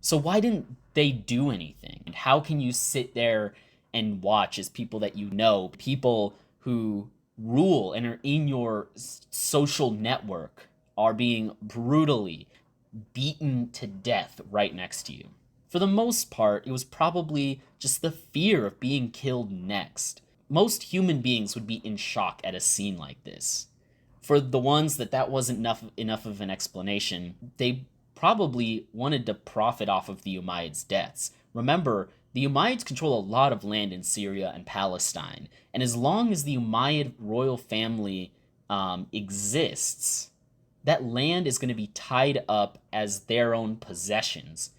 So why didn't they do anything? And how can you sit there and watch as people that you know, people who rule and are in your social network, are being brutally beaten to death right next to you? For the most part, it was probably just the fear of being killed next. Most human beings would be in shock at a scene like this. For the ones that wasn't enough of an explanation, they probably wanted to profit off of the Umayyads' deaths. Remember, the Umayyads control a lot of land in Syria and Palestine, and as long as the Umayyad royal family exists, that land is going to be tied up as their own possessions.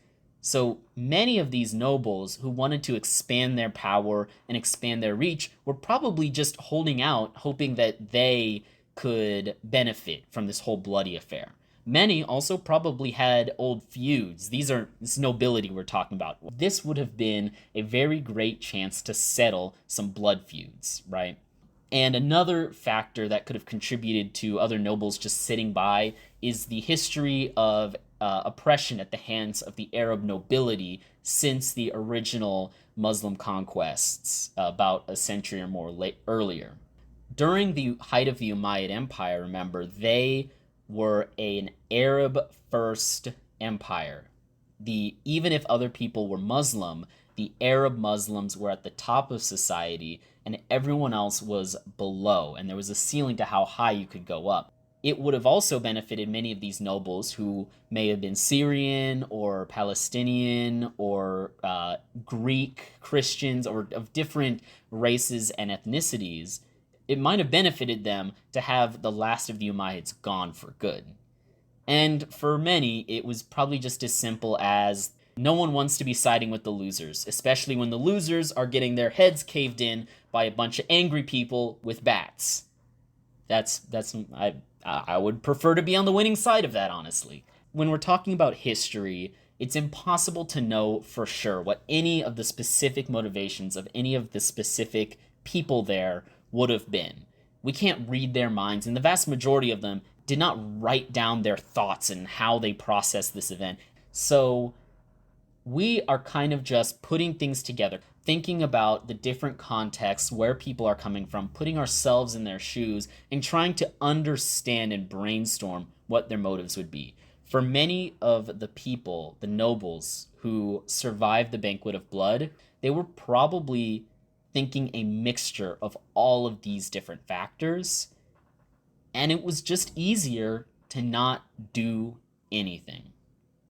So many of these nobles who wanted to expand their power and expand their reach were probably just holding out, hoping that they could benefit from this whole bloody affair. Many also probably had old feuds. This nobility we're talking about. This would have been a very great chance to settle some blood feuds, right? And another factor that could have contributed to other nobles just sitting by is the history of oppression at the hands of the Arab nobility since the original Muslim conquests about a century or more earlier. During the height of the Umayyad Empire, remember, they were an Arab first empire. Even if other people were Muslim, the Arab Muslims were at the top of society and everyone else was below, and there was a ceiling to how high you could go up. It would have also benefited many of these nobles who may have been Syrian or Palestinian or Greek Christians or of different races and ethnicities. It might have benefited them to have the last of the Umayyads gone for good. And for many, it was probably just as simple as no one wants to be siding with the losers, especially when the losers are getting their heads caved in by a bunch of angry people with bats. I would prefer to be on the winning side of that, honestly. When we're talking about history, it's impossible to know for sure what any of the specific motivations of any of the specific people there would have been. We can't read their minds, and the vast majority of them did not write down their thoughts and how they processed this event. So we are kind of just putting things together, thinking about the different contexts, where people are coming from, putting ourselves in their shoes, and trying to understand and brainstorm what their motives would be. For many of the people, the nobles who survived the Banquet of Blood, they were probably thinking a mixture of all of these different factors, and it was just easier to not do anything.